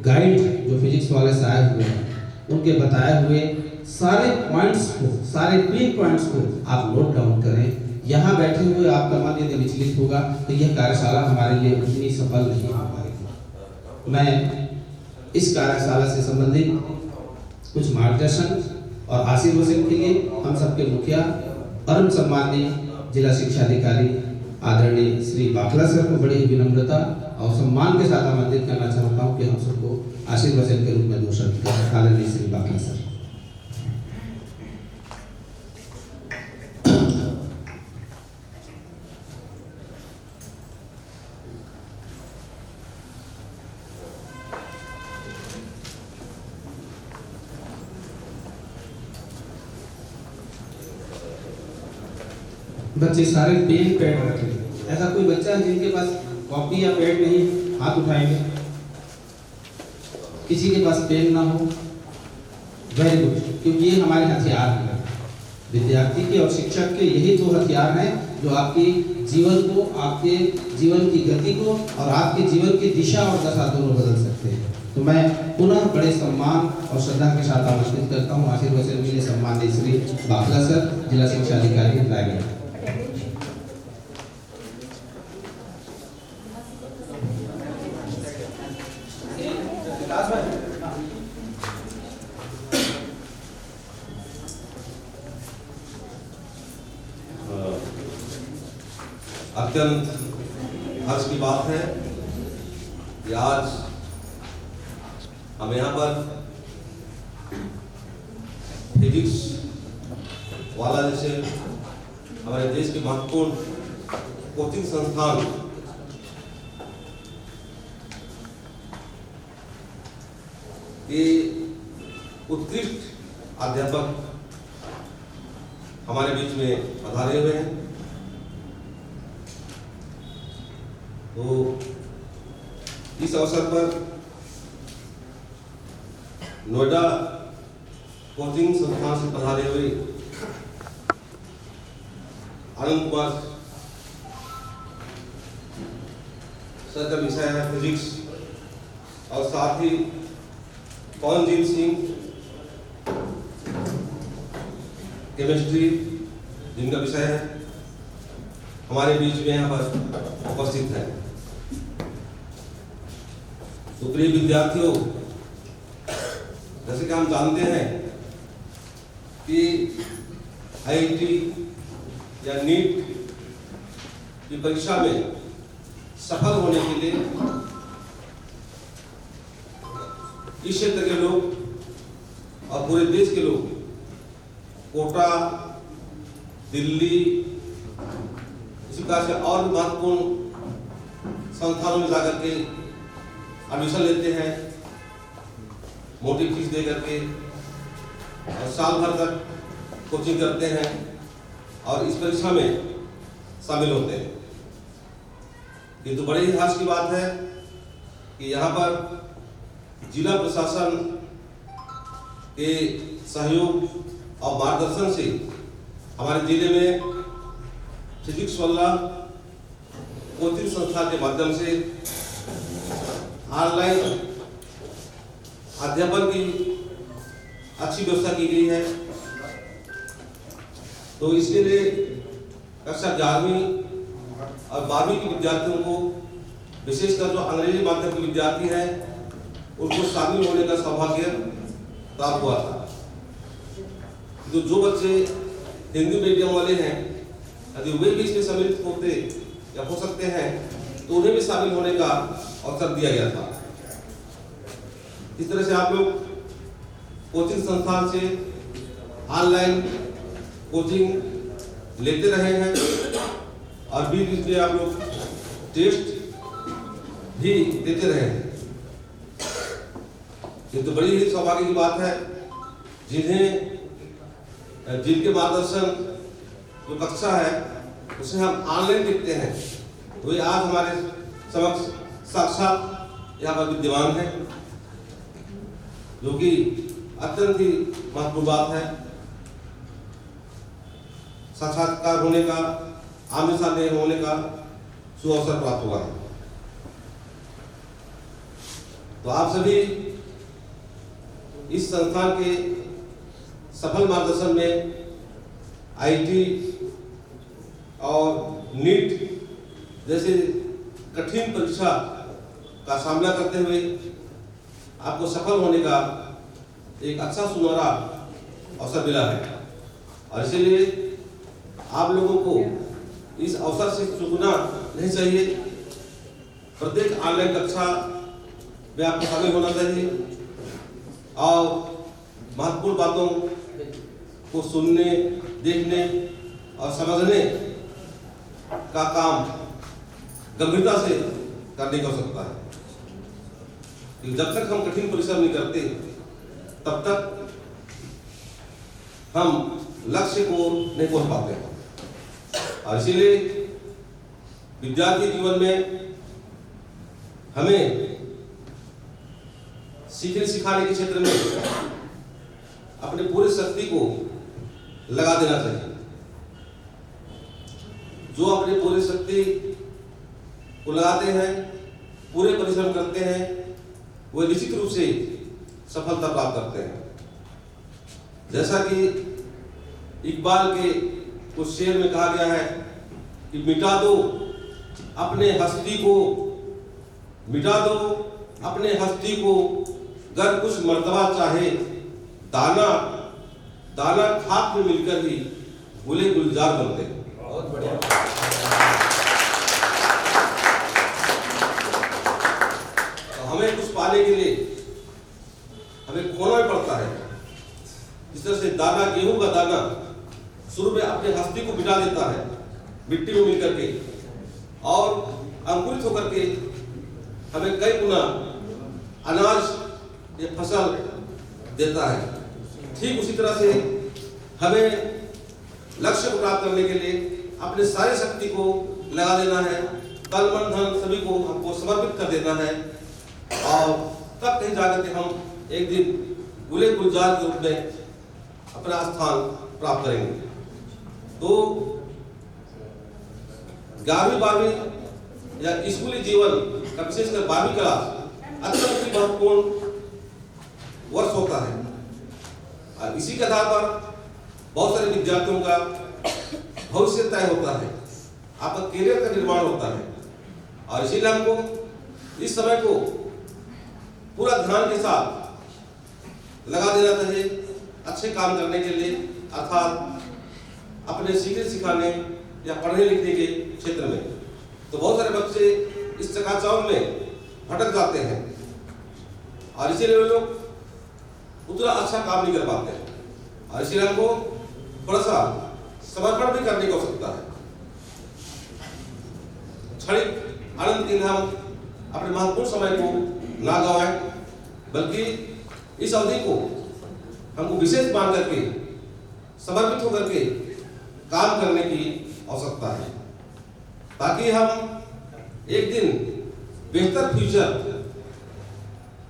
Guide जो physics वाले साहब हुए हैं उनके बताए हुए सारे पॉइंट्स को, सारे पिन पॉइंट्स को आप नोट डाउन करें। यहाँ बैठे हुए आपका मन यदि विचलित होगा तो यह कार्यशाला हमारे लिए उतनी सफल नहीं हो पाएगी। मैं इस कार्यशाला से संबंधित कुछ मार्गदर्शन और आशीर्वचन के लिए हम सबके मुखिया परम सम्माननीय जिला शिक्षा अधिकारी आदरणीय श्री बाखला सर को बड़ी विनम्रता और सम्मान के साथ आमंत्रित करना चाहता हूँ कि हम सबको आशीर्वचन के रूप में 2 शब्द कहें। आदरणीय श्री बाखला सर। बच्चे सारे पेन पैड रखें। ऐसा कोई बच्चा है जिनके पास कॉपी या पैड नहीं, हाथ उठाएंगे। किसी के पास पेन ना हो, वेरी गुड, क्योंकि ये हमारे हथियार हैं विद्यार्थी के और शिक्षक के। यही 2 हथियार हैं जो आपके जीवन को, आपके जीवन की गति को और आपके जीवन की दिशा और दशा दोनों बदल सकते हैं। तो मैं पुनः बड़े सम्मान और श्रद्धा के साथ आमंत्रित करता हूँ आशीर्वचन के लिए सम्मानित श्री बाखला सर, जिला शिक्षा अधिकारी रायगढ़। अत्यंत हर्ष की बात है कि आज हम यहाँ पर फिजिक्स वाला जैसे हमारे देश के महत्वपूर्ण कोचिंग संस्थान के उत्कृष्ट अध्यापक हमारे बीच में पधारे हुए हैं। तो इस अवसर पर नोएडा कोचिंग संस्थान से पधारे हुए आनंद कुमार सर का विषय है फिजिक्स और साथ ही पवनजीत सिंह केमिस्ट्री जिनका विषय है हमारे बीच में यहाँ पर उपस्थित है। तो प्रिय विद्यार्थियों, जैसे कि हम जानते हैं कि आईआईटी या नीट की परीक्षा में सफल होने के लिए इस क्षेत्र के लोग और पूरे देश के लोग कोटा, दिल्ली, इसी प्रकार से और महत्वपूर्ण संस्थानों में जाकर के एडमिशन लेते हैं, मोटी फीस दे करके और साल भर तक कोचिंग करते हैं और इस परीक्षा में शामिल होते हैं। ये तो बड़े ही हर्ष की बात है कि यहाँ पर जिला प्रशासन के सहयोग और मार्गदर्शन से हमारे जिले में फिजिक्स वाला कोचिंग संस्था के माध्यम से ऑनलाइन अध्यापन की अच्छी व्यवस्था की गई है। तो इसके लिए कक्षा 11वीं और 12वीं के विद्यार्थियों को, विशेषकर जो अंग्रेजी माध्यम के विद्यार्थी हैं, उनको शामिल होने का सौभाग्य प्राप्त हुआ था। तो जो बच्चे हिंदी मीडियम वाले हैं, यदि वे भी इसमें सम्मिलित होते या हो सकते हैं तो उन्हें भी शामिल होने का अवसर दिया गया था। इस तरह से आप लोग कोचिंग संस्थान से ऑनलाइन कोचिंग लेते रहे हैं और बीच बीच में आप लोग टेस्ट भी देते रहे हैं। ये तो बड़ी ही सौभाग्य की बात है। जिनके मार्गदर्शन जो कक्षा है उसे हम ऑनलाइन देखते हैं, वही आज हमारे समक्ष साक्षात यहाँ पर विद्यमान है, जो कि अत्यंत ही महत्वपूर्ण बात है। साक्षात्कार होने का, आमने सामने होने का सुअवसर प्राप्त हुआ है। तो आप सभी इस संस्थान के सफल मार्गदर्शन में आईटी और नीट जैसे कठिन परीक्षा का सामना करते हुए आपको सफल होने का एक अच्छा सुनहरा अवसर मिला है, और इसीलिए आप लोगों को इस अवसर से चूकना नहीं चाहिए। प्रत्येक ऑनलाइन कक्षा में आपको शामिल होना चाहिए और महत्वपूर्ण बातों को सुनने, देखने और समझने का काम गंभीरता से करने की आवश्यकता है। जब तक हम कठिन परिश्रम नहीं करते तब तक हम लक्ष्य को नहीं पहुंच पाते हैं। और इसीलिए विद्यार्थी जीवन में हमें सीखने सिखाने के क्षेत्र में अपनी पूरी शक्ति को लगा देना चाहिए। जो अपनी पूरी शक्ति को लगाते हैं, पूरे परिश्रम करते हैं, वो निश्चित रूप से सफलता प्राप्त करते हैं। जैसा कि इकबाल के कुछ शेर में कहा गया है कि मिटा दो अपने हस्ती को, मिटा दो अपने हस्ती को, गर कुछ मर्तबा चाहे, दाना दाना खाक में मिलकर ही गुले गुलजार बनते। बहुत बढ़िया। तो हमें कुछ पाने के लिए हमें खोना भी पड़ता है। जिस तरह से दाना, गेहूं का दाना शुरू में अपने हस्ती को मिटा देता है मिट्टी में मिलकर के, और अंकुरित होकर के हमें कई गुना अनाज या फसल देता है। ठीक उसी तरह से हमें लक्ष्य को प्राप्त करने के लिए अपने सारी शक्ति को लगा देना है, तन मन धन सभी को हमको समर्पित कर देना है, और तब कहीं जाकर के हम एक दिन गुले गुलजार के रूप में अपना स्थान प्राप्त करेंगे। तो 11वीं 12वीं या स्कूली जीवन का, विशेषकर 12वीं क्लास अत्यंत ही महत्वपूर्ण वर्ष होता है, और इसी के आधार पर बहुत सारे विद्यार्थियों का भविष्य तय होता है, आपका करियर का निर्माण होता है। और इसीलिए हमको इस समय को पूरा ध्यान के साथ लगा देना चाहिए अच्छे काम करने के लिए, अर्थात अपने सीखने सिखाने या पढ़ने लिखने के क्षेत्र में। तो बहुत सारे बच्चे इस चकाचौंध में भटक जाते हैं, और इसीलिए वे लोग उतना अच्छा काम नहीं कर पाते हैं, और इसीलिए हमको थोड़ा सा समर्पण भी करने की आवश्यकता है। क्षणिक आनंद के लिए हम अपने महत्वपूर्ण समय को ना गवाएं, बल्कि इस अवधि को हमको विशेष मान करके समर्पित होकर के काम करने की आवश्यकता है, ताकि हम एक दिन बेहतर फ्यूचर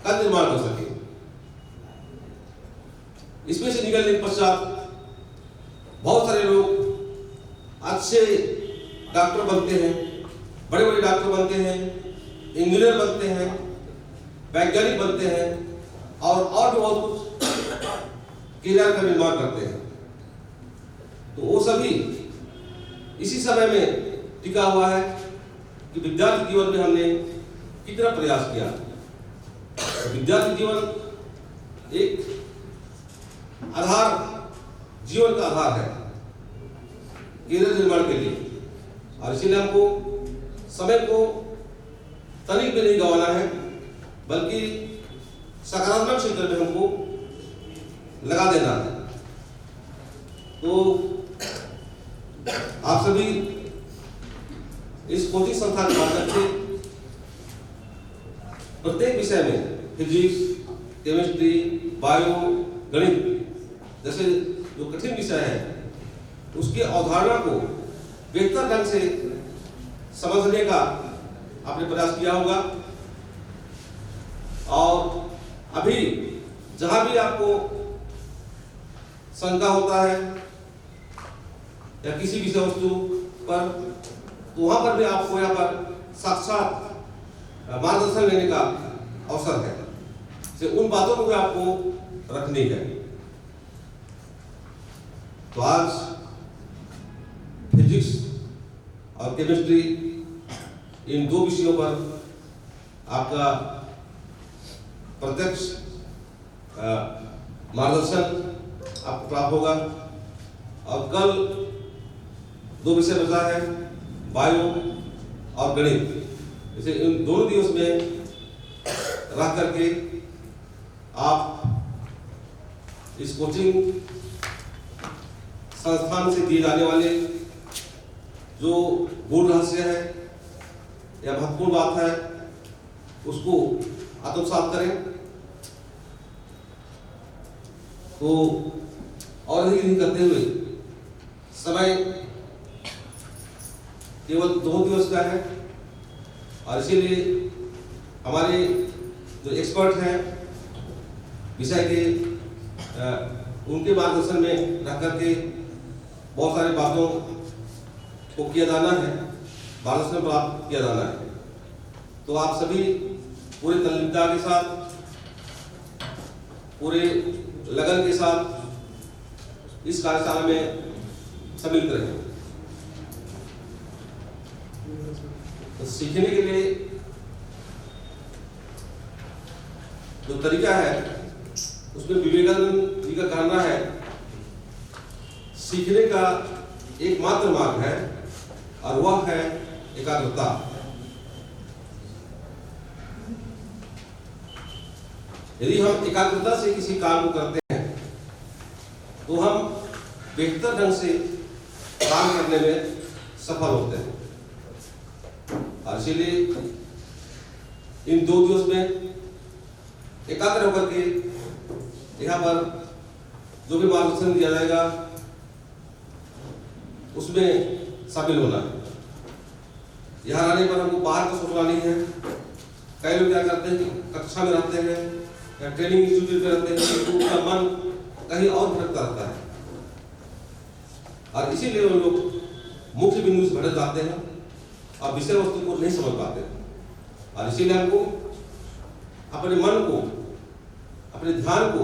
का निर्माण कर सके। इसमें से निकलने के पश्चात बहुत सारे लोग अच्छे डॉक्टर बनते हैं, बड़े बड़े डॉक्टर बनते हैं, इंजीनियर बनते हैं, वैज्ञानिक बनते हैं, और भी बहुत कुछ करियर का निर्माण करते हैं। तो वो सभी इसी समय में टिका हुआ है कि विद्यार्थी जीवन में हमने कितना प्रयास किया। विद्यार्थी जीवन एक आधार, जीवन का आधार है करियर निर्माण के लिए, और इसीलिए हमको समय को तनिक भी नहीं गंवाना है, बल्कि सकारात्मक क्षेत्र में हमको लगा देना है। तो आप सभी इस कोचिंग संस्था के माध्यम से प्रत्येक विषय में फिजिक्स, केमिस्ट्री, बायो, गणित जैसे जो कठिन विषय है उसकी अवधारणा को बेहतर ढंग से समझने का आपने प्रयास किया होगा। और अभी जहां भी आपको शंका होता है या किसी विषय वस्तु पर, तो वहां पर भी आपको यहाँ पर साक्षात मार्गदर्शन लेने का अवसर है। से उन बातों को भी आपको रखनी है। तो आज फिजिक्स और केमिस्ट्री इन दो विषयों पर आपका प्रत्यक्ष मार्गदर्शन आपको प्राप्त होगा। और कल दो विषय बचा है, बायो और गणित। इसे इन दोनों दिवस में रह करके आप इस कोचिंग संस्थान से दिए जाने वाले जो गूढ़ रहस्य है या महत्वपूर्ण बात है उसको आत्मसात करें। तो और अधिक नहीं करते हुए, समय केवल 2 दिवस का है और इसीलिए हमारे जो एक्सपर्ट हैं विषय के उनके मार्गदर्शन में रह करके बहुत सारी बातों को किया जाना है, मार्गदर्शन प्राप्त किया जाना है। तो आप सभी पूरे तल्लीनता के साथ, पूरे लगन के साथ इस कार्यशाला में सम्मिलित रहे। तो सीखने के लिए जो तरीका है उसमें विवेकानंद जी का कहना है, सीखने का एकमात्र मार्ग है और वह है एकाग्रता। यदि हम एकाग्रता से किसी काम को करते हैं तो हम बेहतर ढंग से काम करने में सफल होते हैं। और इसीलिए इन 2 दिवस में एकाग्र होकर के यहाँ पर जो भी मार्गदर्शन दिया जाएगा उसमें शामिल होना है। यहाँ आने पर हमको बाहर का सोचना नहीं है। कई लोग क्या करते हैं कि कक्षा में रहते हैं या ट्रेनिंग इंस्टीट्यूट में रहते हैं तो उनका मन कहीं और भटकता रहता है और इसीलिए वो लोग मुख्य बिंदु से भटक जाते हैं और विषय वस्तु को नहीं समझ पाते। और इसीलिए हमको अपने मन को, अपने ध्यान को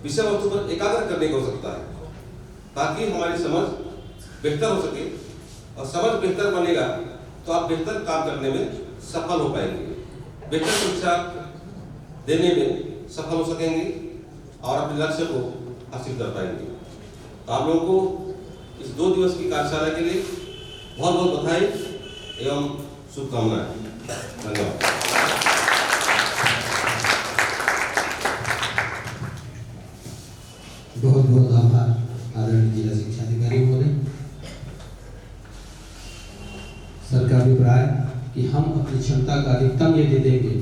विषय वस्तु पर एकाग्र करने की आवश्यकता है ताकि हमारी समझ बेहतर हो सके। और समझ बेहतर बनेगा तो आप बेहतर काम करने में सफल हो पाएंगे, बेहतर शिक्षा देने में सफल हो सकेंगे और अपने लक्ष्य को हासिल कर पाएंगे। तो आप लोगों को इस 2 दिवस की कार्यशाला के लिए बहुत बहुत बधाई एवं शुभकामनाएं। धन्यवाद। बहुत बहुत आभार आदरणीय जिला शिक्षा अधिकारी महोदय। सर का अभिप्राय कि हम अपनी क्षमता का अधिकतम यदि देंगे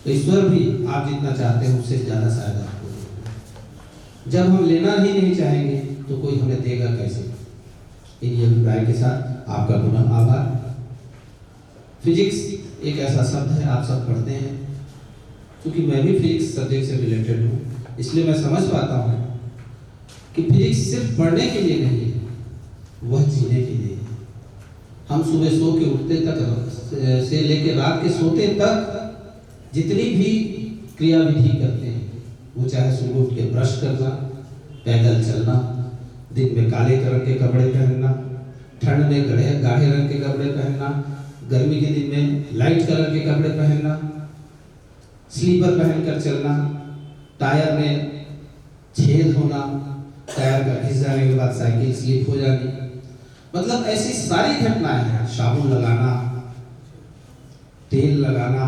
तो ईश्वर भी आप जितना चाहते हैं उससे ज्यादा शायद आपको देंगे। जब हम लेना ही नहीं चाहेंगे तो कोई हमें देगा कैसे। इन अभिप्राय के साथ आपका पुनः आभार। फिजिक्स एक ऐसा शब्द है, आप सब पढ़ते हैं, क्योंकि मैं भी फिजिक्स सब्जेक्ट से रिलेटेड हूँ इसलिए मैं समझ पाता हूँ कि फिजिक्स सिर्फ पढ़ने के लिए नहीं है, वह जीने के लिए। हम सुबह सो के उठते तक से लेकर रात के सोते तक जितनी भी क्रियाविधि करते हैं, वो चाहे सुबह उठ के ब्रश करना, पैदल चलना, दिन में काले रंग के कपड़े पहनना, ठंड में गाढ़े रंग के कपड़े पहनना, गर्मी के दिन में लाइट कलर के कपड़े पहनना, स्लीपर पहनकर चलना, टायर में छेद होना, टायर का घिस जाने के बाद साइकिल स्लिप हो जानी, मतलब ऐसी सारी घटनाएं हैं। साबुन लगाना, तेल लगाना,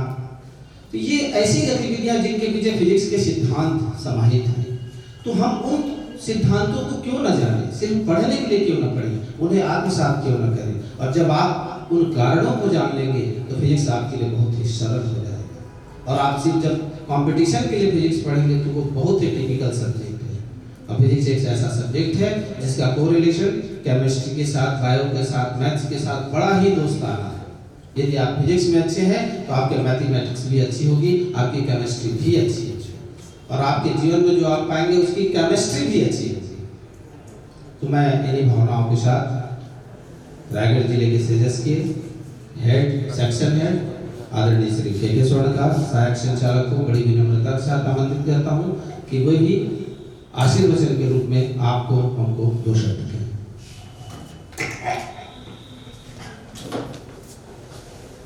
तो ये ऐसी गतिविधियां जिनके पीछे फिजिक्स के सिद्धांत समाहित हैं। तो हम उन सिद्धांतों को क्यों न जाने, सिर्फ पढ़ने के लिए क्यों न पढ़ें, उन्हें आत्मसात क्यों न करें। और जब आप उन कारणों को जान लेंगे तो फिजिक्स आपके लिए बहुत ही सरल हो जाएगा। और आप सिर्फ जब कंपटीशन के लिए फिजिक्स पढ़ेंगे तो वो बहुत ही टिपिकल सब्जेक्ट है। और फिजिक्स एक ऐसा सब्जेक्ट है जिसका कोरिलेशन केमिस्ट्री के साथ, बायो के साथ, मैथ्स के साथ बड़ा ही दोस्ताना है। यदि आप फिजिक्स में अच्छे हैं तो आपके मैथमेटिक्स भी अच्छी होगी, आपकी केमिस्ट्री भी अच्छी है और आपके जीवन में जो आप पाएंगे उसकी केमिस्ट्री भी अच्छी होगी। तो मैं इन्हीं भावनाओं के साथ रायगढ़ जिले के सेजस के हेड, सेक्शन हेड आदरणीय श्री के स्वर्णकार सहायक संचालक को बड़ी विनम्रता के साथ आमंत्रित करता हूँ कि वे भी आशीर्वचन के रूप में आपको हमको 2 शब्द कहें।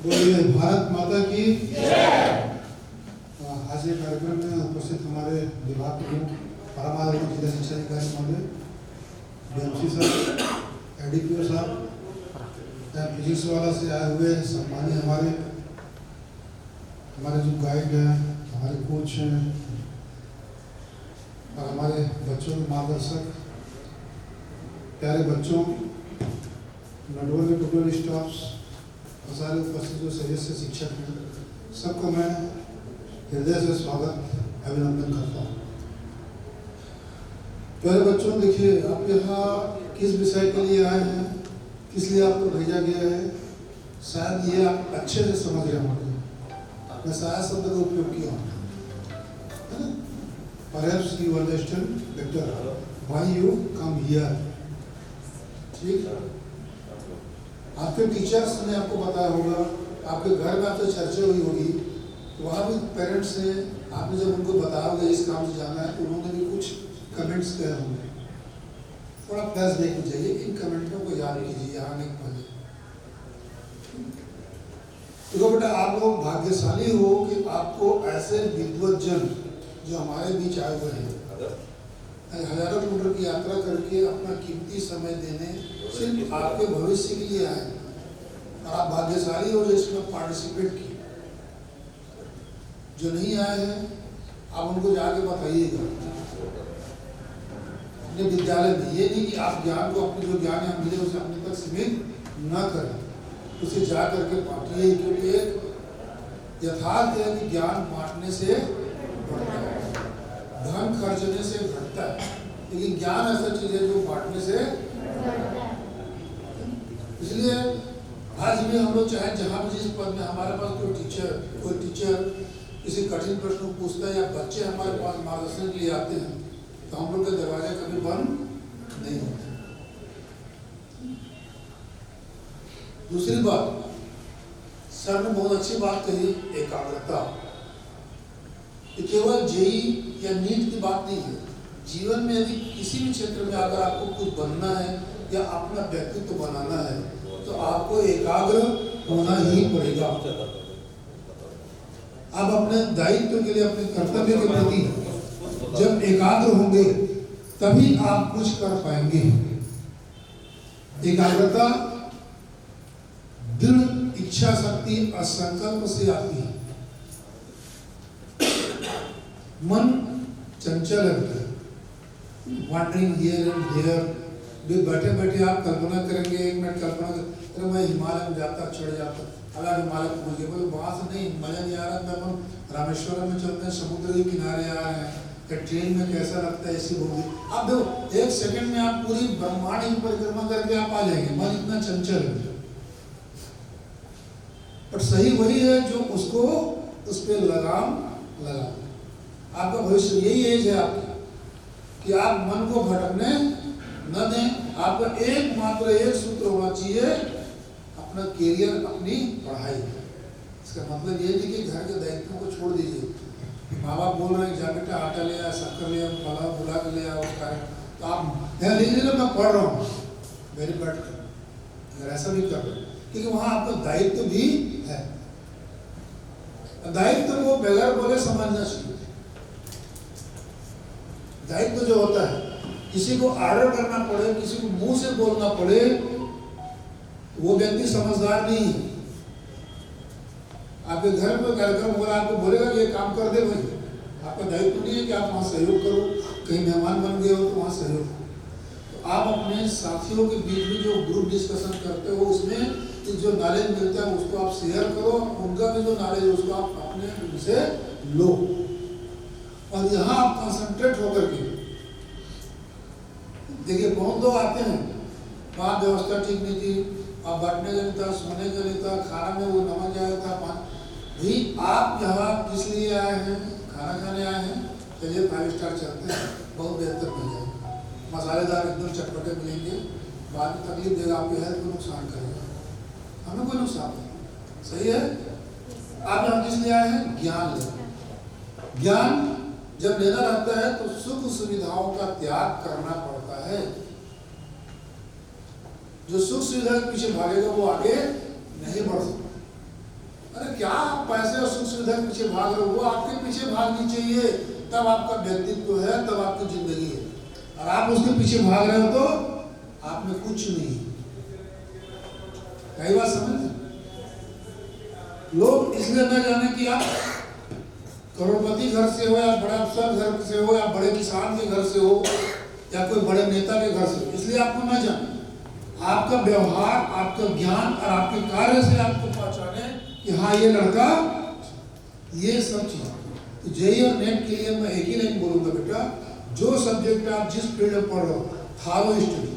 बोलिए भारत माता की। आज ये कार्यक्रम में उपस्थित हमारे विभाग के परमादेव जिला शिक्षा अधिकारी महोदय, डीएमसी सर, एडीपीओ साहब, फिजिक्स वाला से आए हुए सम्मानीय हमारे जो गाइड हैं, हमारे कोच हैं और हमारे बच्चों के मार्गदर्शक, प्यारे बच्चों, नटवर के टोटल स्टाफ्स और सारे उपस्थित जो सदस्य शिक्षक हैं, सबको मैं हृदय से स्वागत अभिनंदन करता हूँ। प्यारे बच्चों, देखिए आप यहाँ किस विषय के लिए आए हैं, किस लिए आपको भेजा गया है, शायद ये आप अच्छे से समझ रहे होंगे। मैं शायद शब्द का उपयोग किया हूँ। Perhaps you understand better why you come here. ठीक, आपके टीचर्स ने आपको बताया होगा, आपके घर में आपसे चर्चा हुई होगी, वहाँ भी पेरेंट्स ने आपने जब उनको बताया होगा इस काम से जाना है, उन्होंने भी कुछ कमेंट्स कहे होंगे। थोड़ा फ्लैशबैक में जाइए, इन कमेंटों को याद कीजिए आने के पहले। देखो बेटा, आप लोग भाग्यशाली हो कि आपको ऐसे विद्वज्जन जो हमारे बीच आए हुए हैं, हजारों किलोमीटर की यात्रा करके अपना कीमती समय देने सिर्फ आपके भविष्य के लिए आए, और आप भाग्यशाली हो जो इसमें पार्टिसिपेट किए। जो नहीं आए हैं आप उनको जाके बताइएगा अपने विद्यालय में। ये नहीं कि आप ज्ञान को, अपने जो ज्ञान यहाँ मिले उसे अपने तक सीमित न करें, उसे जा करके बांटिए, क्योंकि एक यथार्थ है कि ज्ञान बांटने से बढ़ता है, धन खर्चने से घटता है, लेकिन ज्ञान ऐसा चीज है जो बांटने से। इसलिए आज भी हम लोग चाहे जहाँ भी जिस पद में हमारे पास कोई टीचर किसी कठिन प्रश्न को पूछता है या बच्चे हमारे पास मार्गदर्शन के लिए आते हैं, तो हम लोग के दरवाजे कभी बंद नहीं होते। दूसरी बात, सर ने बहुत अच्छी बात कही, एकाग्रता। ये केवल जेई या नीट की बात नहीं है। जीवन में यदि किसी भी क्षेत्र में अगर आपको कुछ बनना है या अपना व्यक्तित्व बनाना है, तो आपको एकाग्र होना ही पड़ेगा। आप अपने दायित्व के लिए, अपने कर्तव्य के प्रति जब एकाग्र होंगे तभी आप कुछ कर पाएंगे। एकाग्रता दृढ़ इच्छा शक्ति और संकल्प से आती है। मन चंचल रहता है, वॉन्डरिंग हियर एंड हियर। बैठे बैठे आप कल्पना करेंगे, 1 मिनट कल्पना करें, मैं हिमालय में जाता, चढ़ जाता, अलग हिमालय पहुंच गए, बोले वहां से नहीं, मजा नहीं आ रहा। मैं अपन रामेश्वरम में चलते हैं, समुद्र के किनारे आ रहे हैं, ट्रेन में कैसा लगता है, ऐसी बोगी। आप देखो 1 सेकंड में आप पूरी ब्रह्मांड की परिक्रमा करके आप आ जाएंगे। मन इतना चंचल है, पर सही वही है जो उसको उस पर लगाम लगा। आपका भविष्य यही एज है आपकी कि आप मन को भटकने न दें। आपका एकमात्र एक सूत्र होना चाहिए, अपना कैरियर, अपनी पढ़ाई। इसका मतलब ये नहीं कि घर के दायित्वों को छोड़ दीजिए। माँ बाप बोल रहे हैं जा बेटा आटा ले आ, शक्कर ले आ, फला बुला के ले आ, उस कार्य, तो आप नहीं मैं पढ़ रहा हूँ, वेरी गुड, अगर ऐसा भी कर रहे, क्योंकि वहाँ आपका दायित्व भी है। दायित्व को बगैर बोले समझना चाहिए। दायित्व जो होता है, किसी को आर्डर करना पड़े, किसी को मुंह से बोलना पड़े, वो व्यक्ति समझदार नहीं है। आपके घर में कार्यक्रम हो रहा है, आपको बोलेगा कि ये काम कर दे भाई, आपका दायित्व नहीं है कि आप वहाँ सहयोग करो। कहीं मेहमान बन गए हो तो वहाँ सहयोग करो। तो आप अपने साथियों के बीच में जो ग्रुप डिस्कशन करते हो, उसमें जो नॉलेज मिलता है उसको आप शेयर करो, उनका भी जो नॉलेज है उसको आप अपने उनसे लो। और यहाँ आप कंसंट्रेट होकर के देखिए, बहुत लोग आते हैं, वहाँ व्यवस्था ठीक नहीं थी, आप बैठने का नहीं था, सोने का नहीं था, खाना में वो नमक आया था, भाई आप यहाँ किस लिए आए हैं? खाना खाने आए हैं, चलिए 5 स्टार चलते हैं, बहुत बेहतर मिल जाएगा, मसालेदार एकदम चटपटे मिलेंगे, बाद में तकलीफ देगा, आपकी हेल्थ को नुकसान करेगा, हमें कोई नुकसान नहीं। सही है? आप यहाँ किस लिए आए हैं? ज्ञान लेने। ज्ञान जब लेना रहता है तो सुख सुविधाओं का त्याग करना पड़ता है। जो सुख सुविधा के पीछे भागेगा वो आगे नहीं बढ़ सकता। अरे क्या आप पैसे और सुख सुविधा के पीछे भाग रहे हो? वो आपके पीछे भागनी चाहिए, तब आपका व्यक्तित्व है, तब आपकी जिंदगी है। और आप उसके पीछे भाग रहे हो तो आप में कुछ नहीं। कई बात समझ लोग इसलिए न जाने कि आप करोड़पति घर से हो या बड़े अफसर घर से हो या बड़े किसान के घर से हो या कोई बड़े नेता के घर से हो, इसलिए आपको न जाने। आपका व्यवहार, आपका ज्ञान और आपके कार्य से आपको पहचाने कि हाँ ये लड़का, ये सब चीज। तो जेईई और नेट के लिए मैं एक ही लाइन बोलूंगा बेटा, जो सब्जेक्ट आप जिस फील्ड में पढ़ रहे हो, थारो स्टडी,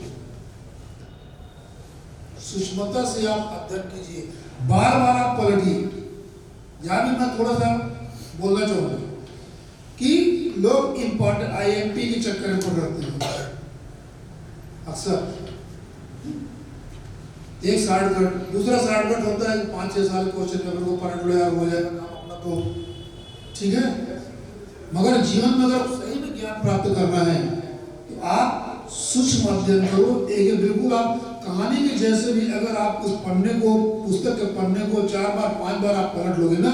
सूक्ष्मता से आप अध्ययन कीजिए, बार बार आप पलटिए। यहाँ भी मैं थोड़ा सा बोलना चाहूंगा कि लोग इंपॉर्टेंट आईएमपी के चक्कर में पड़ रहते हैं अक्सर। एक शॉर्टकट, दूसरा शॉर्टकट होता है 5-6 साल क्वेश्चन पेपर को पढ़ लो यार, हो जाएगा काम अपना तो ठीक है। मगर जीवन में अगर सही में ज्ञान प्राप्त करना है तो आप सूक्ष्म अध्ययन करो। एक बिल्कुल आप कहानी के जैसे भी अगर आप उस पढ़ने को, पुस्तक के पढ़ने को 4 बार 5 बार आप पलट लोगे ना,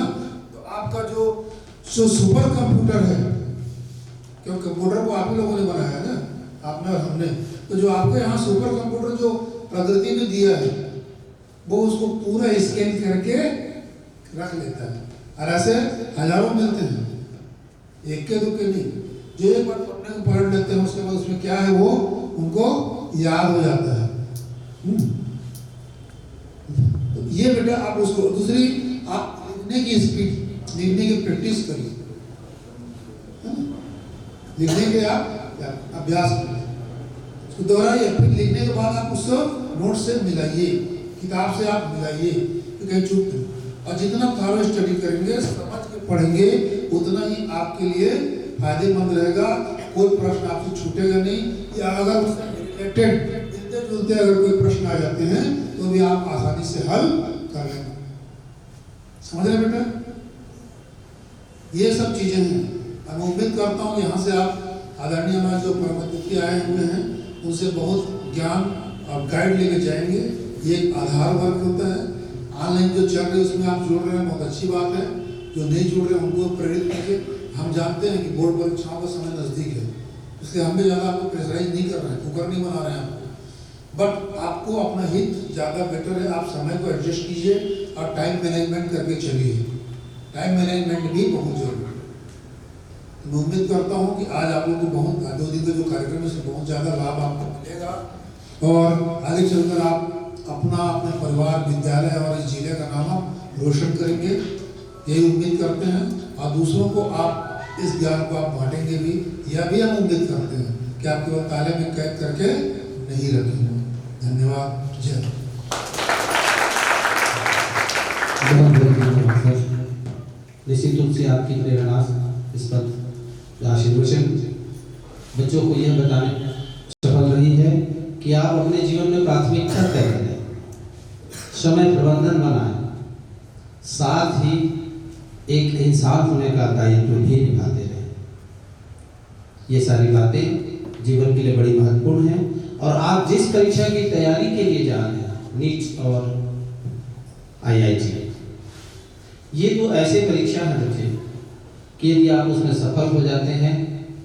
तो आपका जो सुपर कंप्यूटर है, क्योंकि कंप्यूटर को आप ही लोगों ने बनाया है ना, आपने और हमने, तो जो आपके यहाँ सुपर कंप्यूटर जो प्रकृति ने दिया है वो उसको पूरा स्कैन करके रख लेता है। और ऐसे हजारों मिलते हैं, एक के 2 के नहीं। जो एक बार पढ़ने को पढ़ लेते हैं उसके बाद उसमें क्या है वो उनको याद हो जाता है। तो ये बेटा आप उसको, दूसरी आप लिखने की स्पीड, लिखने की प्रैक्टिस करिए, लिखने के आप अभ्यास करिए, उसको दोहराइए। फिर लिखने के बाद आप उसको नोट से मिलाइए, किताब से आप मिलाइए कि कहीं चूक नहीं। और जितना थारो स्टडी करेंगे, समझ के पढ़ेंगे, उतना ही आपके लिए फायदेमंद रहेगा। कोई प्रश्न आपसे छूटेगा नहीं, या अगर उससे रिलेटेड मिलते जुलते अगर कोई प्रश्न आ जाते हैं तो भी आप आसानी से हल कर लेंगे। समझ रहे बेटा? ये सब चीजें हैं। मैं उम्मीद करता हूँ यहाँ से आप आदरणीय हमारे जो परम अतिथि आए हुए हैं उनसे बहुत ज्ञान और गाइड लेके जाएंगे। ये एक आधार वर्क होता है। ऑनलाइन जो चल रही है उसमें आप जुड़ रहे हैं, बहुत अच्छी बात है। जो नहीं जुड़ रहे हैं उनको प्रेरित कीजिए। हम जानते हैं कि बोर्ड परीक्षाओं का समय नज़दीक है, इसलिए हम भी ज़्यादा आपको प्रेशराइज नहीं कर रहे हैं, कुकर नहीं बना रहे हैं आपको। बट आपको अपना हित ज़्यादा बेटर है, आप समय को एडजस्ट कीजिए और टाइम मैनेजमेंट करके चलिए। टाइम मैनेजमेंट भी बहुत जरूरी है। मैं उम्मीद करता हूँ कि आज आप लोग को बहुत 2 दिन का जो कार्यक्रम है उससे बहुत ज़्यादा लाभ आपको मिलेगा और आगे चलकर आप अपना, अपने परिवार, विद्यालय और इस जिले का नाम रोशन करेंगे, यही उम्मीद करते हैं। और दूसरों को आप इस ज्ञान को आप बांटेंगे भी, यह भी हम उम्मीद करते हैं कि आप केवल ताले में कैद करके नहीं रखेंगे। धन्यवाद। जय निश्चित रूप से आपकी प्रेरणा इस पर आशीर्वचन बच्चों को यह बताने सफल रही है कि आप अपने जीवन में प्राथमिकता तय करें, समय प्रबंधन बनाएं, साथ ही एक इंसान होने का दायित्व भी निभाते रहें। ये सारी बातें जीवन के लिए बड़ी महत्वपूर्ण हैं। और आप जिस परीक्षा की तैयारी के लिए जा रहे हैं, नीट और IIT, ये तो ऐसे परीक्षा है बच्चे कि यदि आप उसमें सफल हो जाते हैं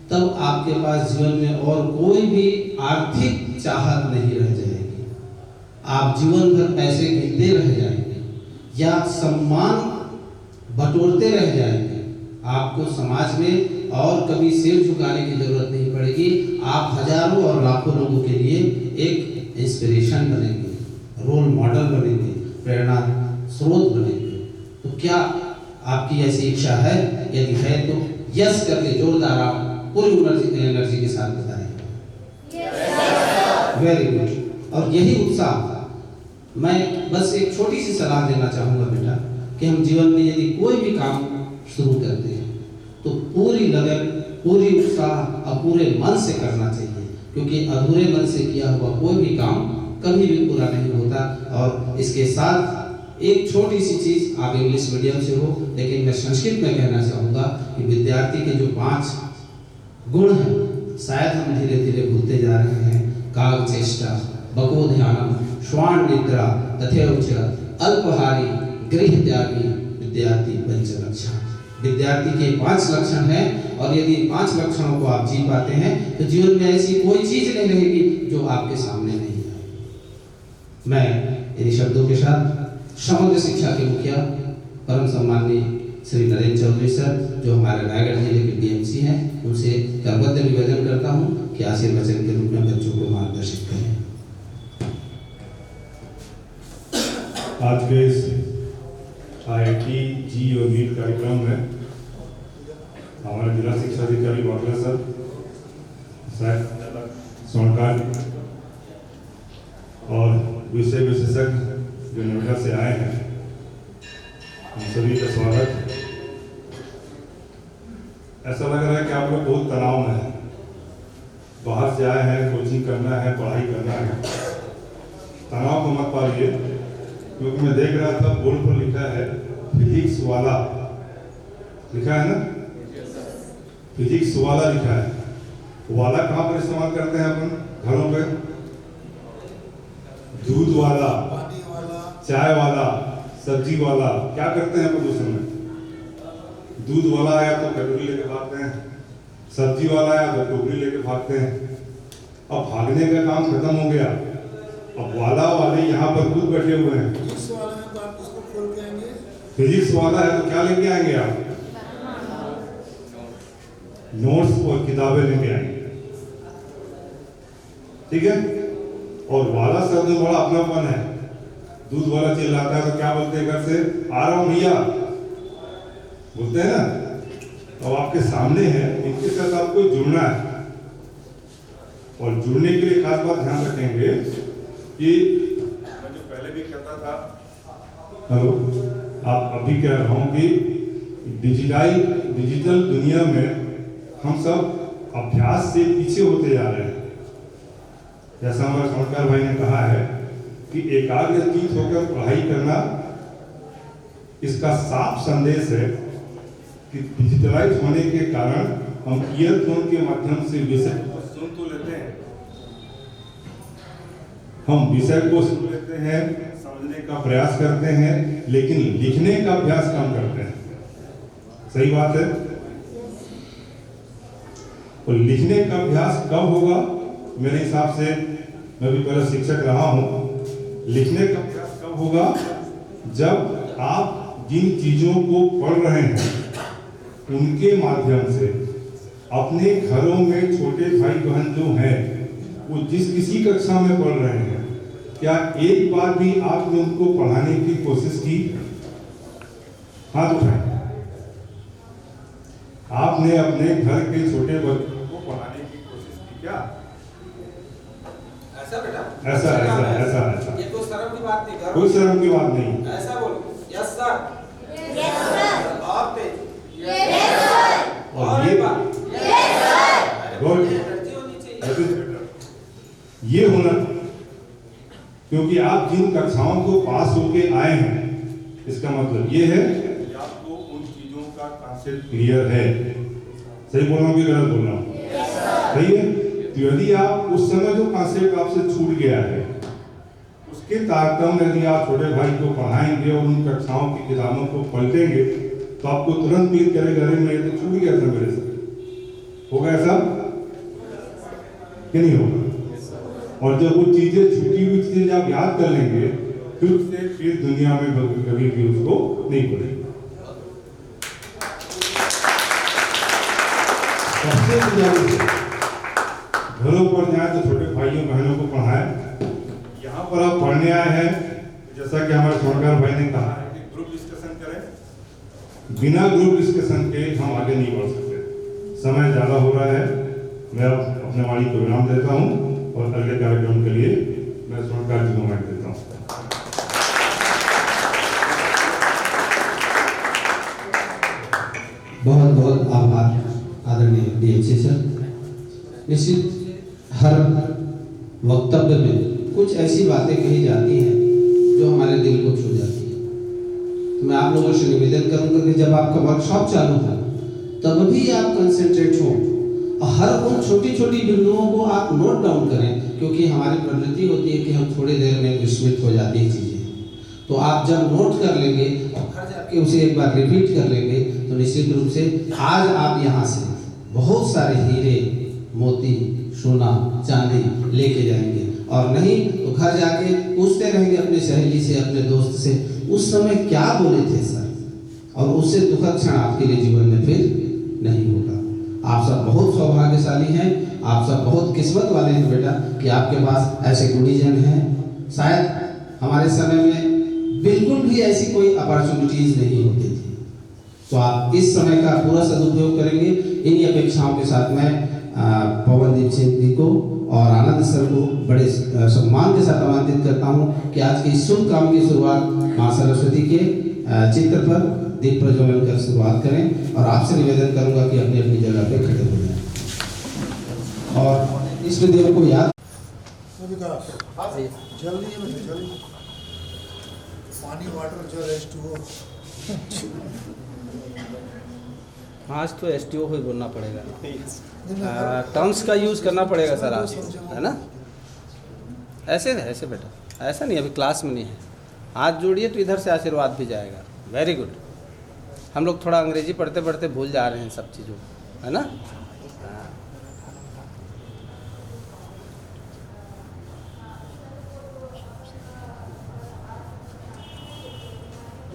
तब आपके पास जीवन में और कोई भी आर्थिक चाहत नहीं रह जाएगी। आप जीवन भर पैसे गिनते रह जाएंगे या सम्मान बटोरते रह जाएंगे। आपको समाज में और कभी सिर झुकाने की जरूरत नहीं पड़ेगी। आप हजारों और लाखों लोगों के लिए एक इंस्पिरेशन बनेंगे, रोल मॉडल बनेंगे, प्रेरणा स्रोत बनेंगे। तो क्या आपकी ऐसी इच्छा है? यदि है तो यस करके जोरदार आप पूरी एनर्जी के साथ बताएं। Very good. और यही उत्साह मैं बस एक छोटी सी सलाह देना चाहूँगा बेटा कि हम जीवन में यदि कोई भी काम शुरू करते हैं तो पूरी लगन, पूरी उत्साह और पूरे मन से करना चाहिए, क्योंकि अधूरे मन से किया हुआ कोई भी काम कभी भी पूरा नहीं होता। और इसके साथ एक छोटी सी चीज, आप इंग्लिश मीडियम से हो, लेकिन मैं संस्कृत में कहना चाहूँगा कि विद्यार्थी के जो 5 गुण हैं, शायद हम धीरे धीरे भूलते जा रहे हैं। काग चेष्टा, बको ध्यानम, श्वान निद्रा, तथैव च अल्पहारी, गृह त्यागी, विद्यार्थी पंच लक्षण। विद्यार्थी के 5 लक्षण हैं, और यदि 5 लक्षणों को आप जी पाते हैं तो जीवन में ऐसी कोई चीज नहीं रहेगी जो आपके सामने नहीं है। मैं इन शब्दों के साथ समग्र शिक्षा के मुखिया परम सम्माननीय श्री नरेंद्र चौधरी सर, जो हमारे रायगढ़ जिले के डीएमसी हैं, उनसे करबद्ध निवेदन करता हूं कि आशीर्वचन के रूप में बच्चों को मार्गदर्शित करें। आज के इस IIT जी और नीट कार्यक्रम में हमारे जिला शिक्षा अधिकारी वाकला सर, स्वर्णकार और विषय विशेषज्ञ जो नोएडा से आए हैं, हम सभी का स्वागत। ऐसा लग रहा है कि आप लोग बहुत तनाव में हैं, बाहर से आए हैं, कोचिंग करना है, पढ़ाई करना है। तनाव को मत पालिए, क्योंकि मैं देख रहा था बोर्ड पर लिखा है फिजिक्स वाला, लिखा है ना, फिजिक्स वाला लिखा है। वाला कहाँ पर इस्तेमाल करते हैं अपन घरों पे? दूध वाला, चाय वाला, सब्जी वाला, क्या करते हैं अपन उस समय? दूध वाला आया तो कटोरी लेके भागते हैं, सब्जी वाला आया तो टोकरी लेके भागते हैं। अब भागने का काम खत्म हो गया, अब वाला वाले यहाँ पर खुद बैठे हुए हैं। फिजिक्स वाला है तो क्या लेके आएंगे आप? नोट्स और किताबें लेके आएंगे, ठीक है। और वाला शब्द में बड़ा अपनापन है। दूध वाला चिल्लाता है तो क्या बोलते हैं घर से? आ रहा हूं भैया, बोलते हैं ना। अब आपके सामने है, इनके साथ आपको जुड़ना है, और जुड़ने के लिए खास बात ध्यान रखेंगे कि मैं जो पहले भी कहता था, हेलो, आप अभी कह रहा हूं कि डिजिटल दुनिया में हम सब अभ्यास से पीछे होते जा रहे हैं। जैसा हमारे स्वर्णकार भाई ने कहा है कि एकाग्रचित्त होकर पढ़ाई करना, इसका साफ संदेश है कि डिजिटलाइज होने के कारण हम ईयरफोन के माध्यम से विषय को सुन तो लेते हैं, हम विषय को सुन लेते हैं, समझने का प्रयास करते हैं, लेकिन लिखने का अभ्यास कम करते हैं। सही बात है। और लिखने का अभ्यास कब होगा? मेरे हिसाब से, मैं भी पहले शिक्षक रहा हूं, लिखने का अभ्यास कब होगा? जब आप जिन चीजों को पढ़ रहे हैं उनके माध्यम से अपने घरों में छोटे भाई बहन जो हैं, वो जिस किसी कक्षा में पढ़ रहे हैं, क्या एक बार भी आपने उनको पढ़ाने की कोशिश की? हाथ उठाएं। आपने अपने घर के छोटे बच्चों को पढ़ाने की कोशिश की क्या? ऐसा बेटा, ऐसा ऐसा ऐसा ऐसा ये तो शर्म की बात नहीं, कोई शर्म की बात नहीं। ऐसा बोलो, यस सर, यस सर, और तेज, यस सर, और ये यस सर, गुड, एनर्जी होनी चाहिए। ये होना, क्योंकि आप जिन कक्षाओं को पास होके आए हैं, इसका मतलब ये है कि आपको उन चीजों का कांसेप्ट क्लियर है। सही बोल रहा हूँ कि गलत बोल रहा हूँ? सही है। तो यदि आप उस समय जो कांसेप्ट आपसे छूट गया है, उसके तारतम्य यदि आप छोटे भाई को पढ़ाएंगे और उन कक्षाओं की किताबों को पलटेंगे, तो आपको तुरंत क्लिक करेगा, अरे मैं ये तो छूट गया था मेरे से। होगा ऐसा कि नहीं होगा? और जब वो चीजें, छूटी हुई चीजें आप याद कर लेंगे, फिर दुनिया में कभी भी उसको नहीं पड़ेगा। सबसे जरूरी घरों पर जाए तो छोटे भाइयों बहनों को पढ़ाएं। यहाँ पर आप पढ़ने आए हैं, जैसा कि हमारे स्वर्णकार भाई ने कहा है कि ग्रुप डिस्कशन करें। बिना ग्रुप डिस्कशन के हम आगे नहीं बढ़ सकते। समय ज्यादा हो रहा है, मैं अपने वाणी को विराम देता हूँ और अगले कार्यक्रम के लिए मैं स्वर्णकार जी को माइक देता हूँ। बहुत बहुत आभार आदरणीय डीएमसी सर। निश्चित हर वक्तव्य में कुछ ऐसी बातें कही जाती हैं जो हमारे दिल को छू जाती हैं। तो मैं आप लोगों से निवेदन करूंगा कि जब आपका वर्कशॉप चालू था तब भी आप कंसंट्रेट हो और हर उन छोटी छोटी बिंदुओं को आप नोट डाउन करें, क्योंकि हमारी प्रवृत्ति होती है कि हम थोड़ी देर में विस्मृत हो जाती है चीज़ें। तो आप जब नोट कर लेंगे और घर जाके उसे एक बार रिपीट कर लेंगे तो निश्चित रूप से आज आप यहाँ से बहुत सारे हीरे, मोती, सोना, चांदी लेके जाएंगे, और नहीं तो घर जाके पूछते रहेंगे अपने सहेली से, अपने दोस्त से, उस समय क्या बोले थे सर, और उससे दुखद क्षण आपके लिए जीवन में फिर नहीं होगा। आप सब बहुत सौभाग्यशाली हैं, आप सब बहुत किस्मत वाले हैं बेटा कि आपके पास ऐसे गुणीजन हैं। शायद हमारे समय में बिल्कुल भी ऐसी कोई अपॉर्चुनिटीज नहीं होती थी, तो आप इस समय का पूरा सदुपयोग करेंगे। इन्हीं अपेक्षाओं के साथ मैं पवनदीप सिंह जी को और आनंद सर को बड़े सम्मान के साथ आमंत्रित करता हूं कि आज के इस शुभ काम की शुरुआत मां सरस्वती के चित्र पर दीप प्रज्वलन कर शुरुआत करें, और आपसे निवेदन करूंगा कि अपनी अपनी जगह पे खड़े हो जाएं और इष्ट देव को याद। जल्दी जल्दी पानी वाटर जो H2O। आज तो STO ही बोलना पड़ेगा, टर्म्स का यूज़ करना पड़ेगा सर आज, है ना? ऐसे बेटा, ऐसा नहीं, अभी क्लास में नहीं है। हाथ जोड़िए तो इधर से आशीर्वाद भी जाएगा। Very good. हम लोग थोड़ा अंग्रेजी पढ़ते पढ़ते भूल जा रहे हैं सब चीज़ों, है ना?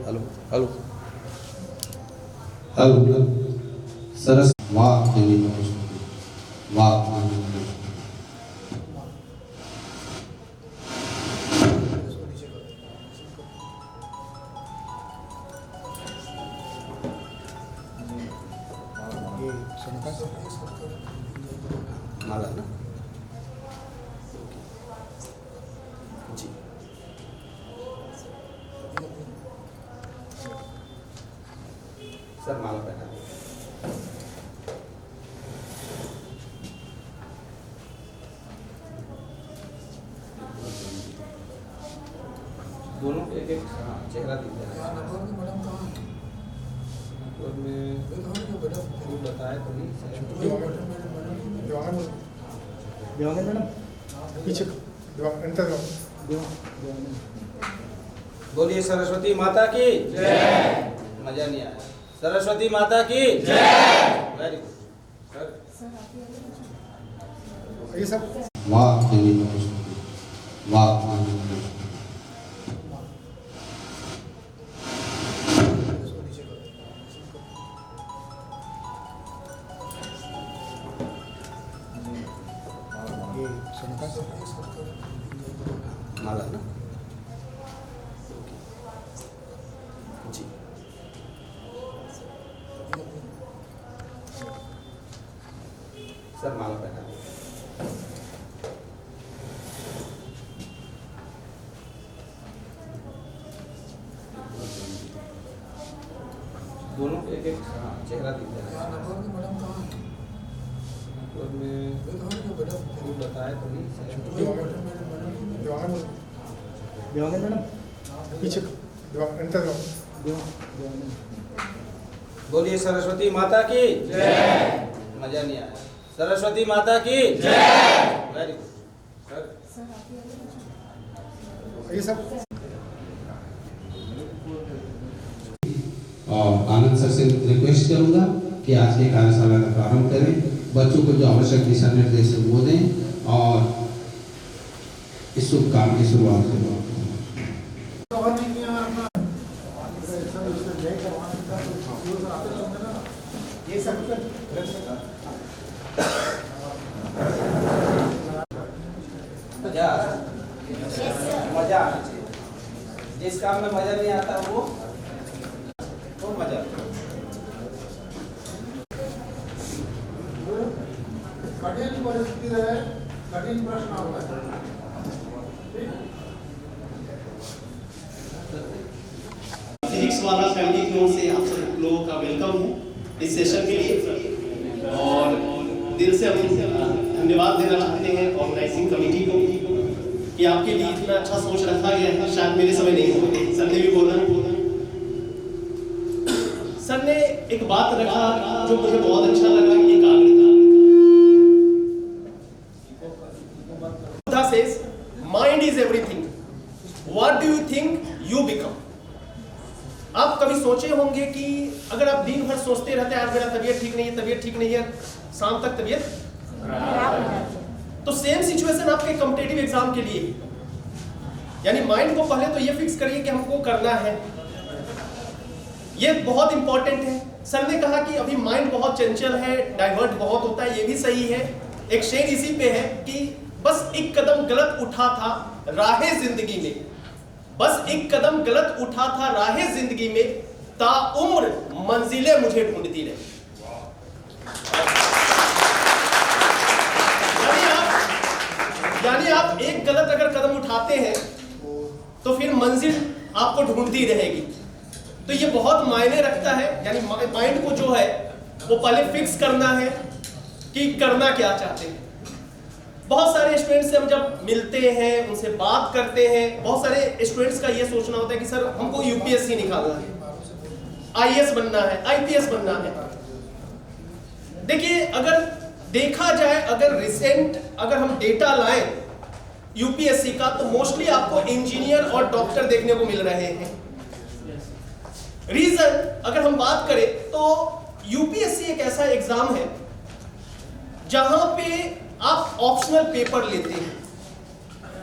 हेलो हेलो हेलो सरस वाह देवी वाह माला ना जी। सर माला पहना दोनों एक एक चेहरा दिख जाएगा। और मैं बताया तो नहीं दिवांगन मैडम पीछे बोलिए सरस्वती माता की जय। मजा नहीं आया। सरस्वती माता की जय। Very good sir. ये सब वाह देवी वाह माला ना जी। सर माला पहना दोनों एक एक चेहरा दिख जाएगा। और मैं बताया तो नहीं दिवांगन मैडम पीछे बोलिए सरस्वती माता की जय। मजा नहीं आया। सरस्वती माता की जय। Very good sir. ये सब और आनंद सर से रिक्वेस्ट करूंगा कि आज की कार्यशाला का प्रारंभ करें। बच्चों को जो आवश्यक दिशा निर्देश है वो दें और इस शुभ काम की शुरुआत करें। मजा आना चाहिए। जिस काम में मजा नहीं आता वो मजा। कठिन परिस्थिति है, कठिन प्रश्न होता है। फिजिक्स वाला फैमिली की ओर से आप सब लोगों का वेलकम है इस सेशन के लिए, और दिल से हम धन्यवाद देना चाहते हैं ऑर्गेनाइजिंग कमेटी को कि आपके लिए इतना अच्छा सोच रखा गया है। शायद मेरे समय नहीं होते, सर ने भी बोला एक बात रखा जो मुझे बहुत अच्छा लगा, एकाग्रता। Buddha says mind is everything, what do you think you become. आप कभी सोचे होंगे कि अगर आप दिन भर सोचते रहते हैं आज मेरा तबीयत ठीक नहीं है, तबीयत ठीक नहीं है, शाम तक तबीयत, तो सेम सिचुएशन आपके कॉम्पिटिटिव एग्जाम के लिए। यानी माइंड को पहले तो ये फिक्स करिए कि हमको करना है, ये बहुत इंपॉर्टेंट है। सर ने कहा कि अभी माइंड बहुत चंचल है, डाइवर्ट बहुत होता है, ये भी सही है। एक शेर इसी पे है कि बस एक कदम गलत उठा था राहे जिंदगी में, बस एक कदम गलत उठा था राहे जिंदगी में, ताउम्र मंजिलें मुझे ढूंढती रही। यानी आप एक गलत अगर कदम उठाते हैं तो फिर मंजिल आपको ढूंढती रहेगी। तो ये बहुत मायने रखता है। यानी माइंड को जो है वो पहले फिक्स करना है कि करना क्या चाहते हैं। बहुत सारे स्टूडेंट्स से हम जब मिलते हैं, उनसे बात करते हैं, बहुत सारे स्टूडेंट्स का ये सोचना होता है कि सर हमको यूपीएससी निकालना है, आईएएस बनना है, आईपीएस बनना है। देखिए अगर देखा जाए, अगर रिसेंट अगर हम डेटा लाएं यूपीएससी का, तो मोस्टली आपको इंजीनियर और डॉक्टर देखने को मिल रहे हैं। रीजन अगर हम बात करें तो यूपीएससी एक ऐसा एग्जाम है जहां पे आप ऑप्शनल पेपर लेते हैं।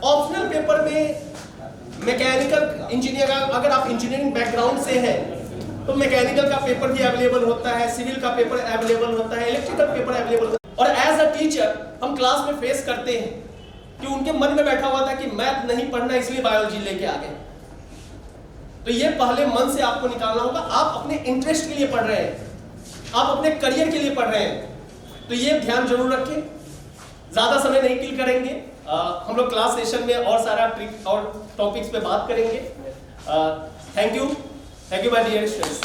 ऑप्शनल पेपर में मैकेनिकल इंजीनियर, अगर आप इंजीनियरिंग बैकग्राउंड से हैं तो मैकेनिकल का पेपर भी अवेलेबल होता है, सिविल का पेपर अवेलेबल होता है, इलेक्ट्रिकल पेपर अवेलेबल होता है। और एज अ टीचर हम क्लास में फेस करते हैं कि उनके मन में बैठा हुआ था कि मैथ नहीं पढ़ना इसलिए बायोलॉजी लेके आ गए। तो ये पहले मन से आपको निकालना होगा, आप अपने इंटरेस्ट के लिए पढ़ रहे हैं, आप अपने करियर के लिए पढ़ रहे हैं। तो ये ध्यान जरूर रखें। ज्यादा समय नहीं किल करेंगे, हम लोग क्लास सेशन में और सारा ट्रिक और टॉपिक्स पे बात करेंगे। Thank you my dear students.